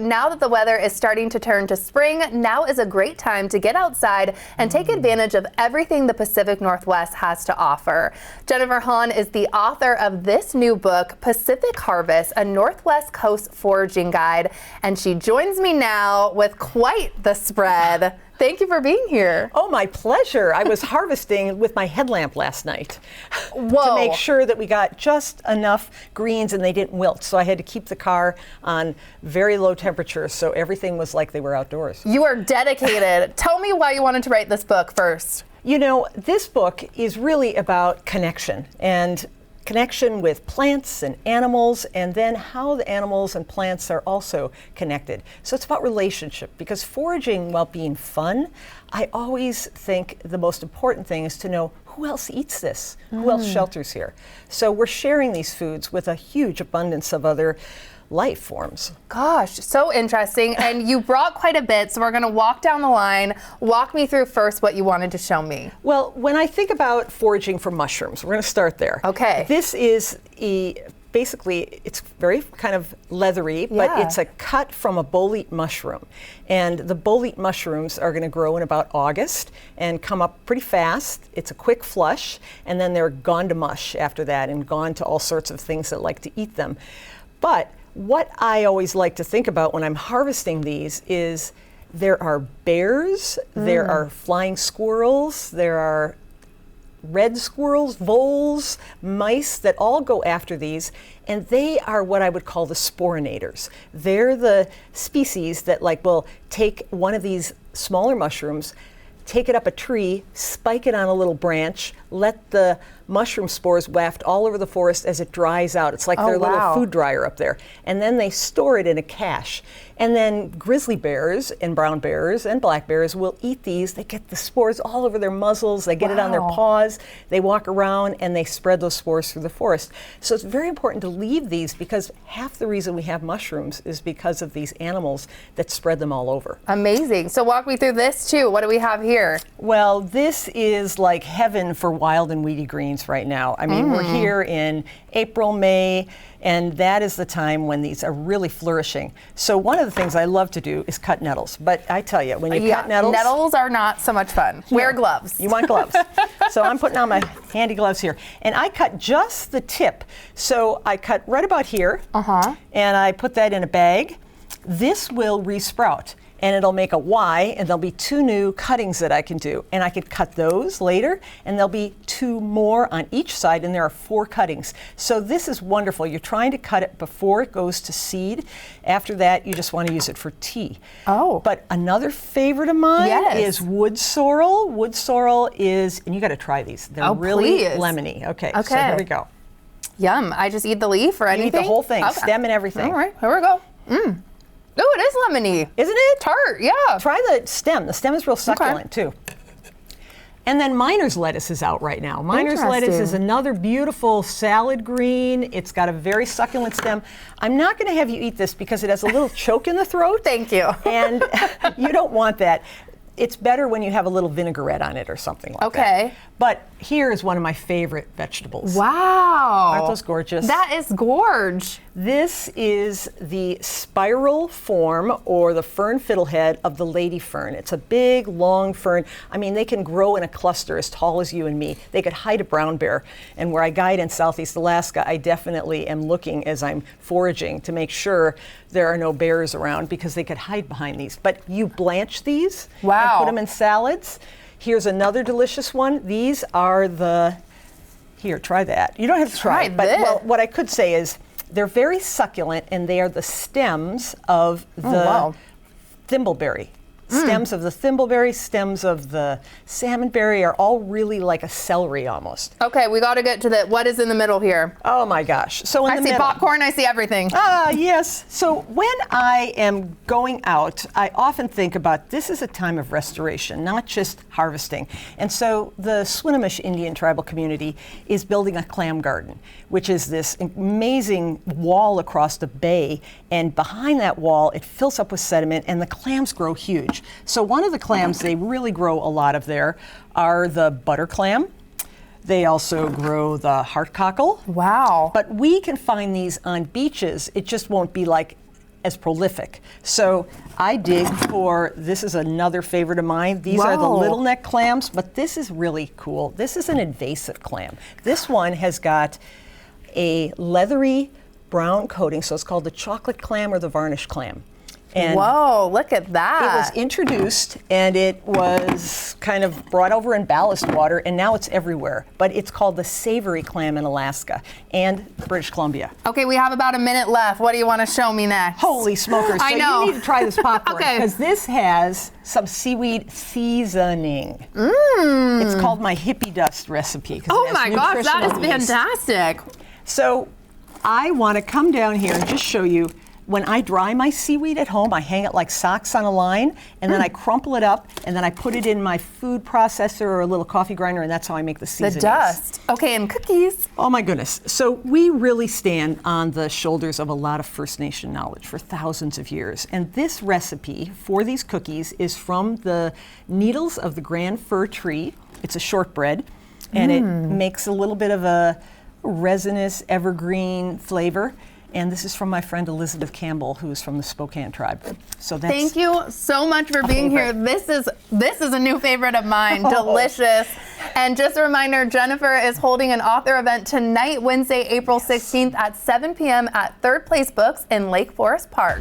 now that the weather is starting to turn to spring, now is a great time to get outside and take advantage of everything the Pacific Northwest has to offer. Jennifer Hahn is the author of this new book, Pacific Harvest, a Northwest Coast Foraging Guide, and she joins me now with quite the spread. Thank you for being here. Oh, my pleasure. I was harvesting with my headlamp last night to make sure that we got just enough greens and they didn't wilt. So I had to keep the car on very low temperatures so everything was like they were outdoors. You are dedicated. Tell me why you wanted to write this book first. You know, this book is really about connection and connection with plants and animals, and then how the animals and plants are also connected. So it's about relationship, because foraging, while being fun, I always think the most important thing is to know who else eats this, who else shelters here. So we're sharing these foods with a huge abundance of other life forms. Gosh, so interesting. And you brought quite a bit, so we're going to walk down the line. Walk me through first what you wanted to show me. Well, when I think about foraging for mushrooms, we're going to start there. Okay. This is basically, it's very kind of leathery, but it's a cut from a bolete mushroom. And the bolete mushrooms are going to grow in about August and come up pretty fast. It's a quick flush, and then they're gone to mush after that and gone to all sorts of things that like to eat them. But what I always like to think about when I'm harvesting these is there are bears, there are flying squirrels, there are red squirrels, voles, mice that all go after these, and they are what I would call the sporinators. They're the species that will take one of these smaller mushrooms, take it up a tree, spike it on a little branch, let the mushroom spores waft all over the forest as it dries out. It's like their little food dryer up there. And then they store it in a cache. And then grizzly bears and brown bears and black bears will eat these. They get the spores all over their muzzles. They get it on their paws. They walk around and they spread those spores through the forest. So it's very important to leave these, because half the reason we have mushrooms is because of these animals that spread them all over. Amazing. So walk me through this too. What do we have here? Well, this is like heaven for wild and weedy greens right now. I mean, we're here in April, May, and that is the time when these are really flourishing. So one of the things I love to do is cut nettles. But I tell you, when you cut nettles... Nettles are not so much fun. Wear gloves. You want gloves. So I'm putting on my handy gloves here. And I cut just the tip. So I cut right about here, and I put that in a bag. This will resprout, and it'll make a Y, and there'll be 2 new cuttings that I can do. And I could cut those later, and there'll be 2 more on each side, and there are 4 cuttings. So this is wonderful. You're trying to cut it before it goes to seed. After that, you just want to use it for tea. Oh. But another favorite of mine is wood sorrel. Wood sorrel is, and you got to try these. They're really lemony. Okay, so here we go. Yum. I just eat the leaf or anything? You eat the whole thing, stem and everything. All right, here we go. Oh, it is lemony. Isn't it? Tart, yeah. Try the stem. The stem is real succulent, too. And then miner's lettuce is out right now. Miner's lettuce is another beautiful salad green. It's got a very succulent stem. I'm not going to have you eat this because it has a little choke in the throat. Thank you. And you don't want that. It's better when you have a little vinaigrette on it or something like that. But here is one of my favorite vegetables. Wow. Aren't those gorgeous? That is gorge. This is the spiral form, or the fern fiddlehead, of the lady fern. It's a big, long fern. I mean, they can grow in a cluster as tall as you and me. They could hide a brown bear. And where I guide in Southeast Alaska, I definitely am looking as I'm foraging to make sure there are no bears around, because they could hide behind these. But you blanch these and put them in salads. Here's another delicious one. These are the, here, try that. You don't have to try it, but well, what I could say is they're very succulent, and they are the stems of the thimbleberry. Stems of the thimbleberry, stems of the salmonberry are all really like a celery almost. Okay, we got to get to the, what is in the middle here? Oh my gosh. So in the middle. I see popcorn, I see everything. Ah, yes. So when I am going out, I often think about this is a time of restoration, not just harvesting. And so the Swinomish Indian tribal community is building a clam garden, which is this amazing wall across the bay. And behind that wall, it fills up with sediment, and the clams grow huge. So one of the clams they really grow a lot of there are the butter clam. They also grow the heart cockle. Wow. But we can find these on beaches. It just won't be like as prolific. So I dig for, this is another favorite of mine. These are the little neck clams, but this is really cool. This is an invasive clam. This one has got a leathery brown coating, so it's called the chocolate clam or the varnish clam. And whoa, look at that. it was introduced and it was kind of brought over in ballast water, and now it's everywhere. But it's called the savory clam in Alaska and British Columbia. Okay, we have about a minute left. What do you want to show me next? Holy smokers. I know. You need to try this popcorn because this has some seaweed seasoning. It's called my hippie dust recipe. Oh my gosh, that is fantastic. So I want to come down here and just show you, when I dry my seaweed at home, I hang it like socks on a line, and then I crumple it up, and then I put it in my food processor or a little coffee grinder, and that's how I make the seasonings. The dust. Okay, and cookies. Oh my goodness. So we really stand on the shoulders of a lot of First Nation knowledge for thousands of years. And this recipe for these cookies is from the needles of the grand fir tree. It's a shortbread, and it makes a little bit of a resinous evergreen flavor. And this is from my friend Elizabeth Campbell, who is from the Spokane tribe. So that's Thank you so much for being here. This is a new favorite of mine. Delicious. And just a reminder, Jennifer is holding an author event tonight, Wednesday, April 16th at 7 p.m. at Third Place Books in Lake Forest Park.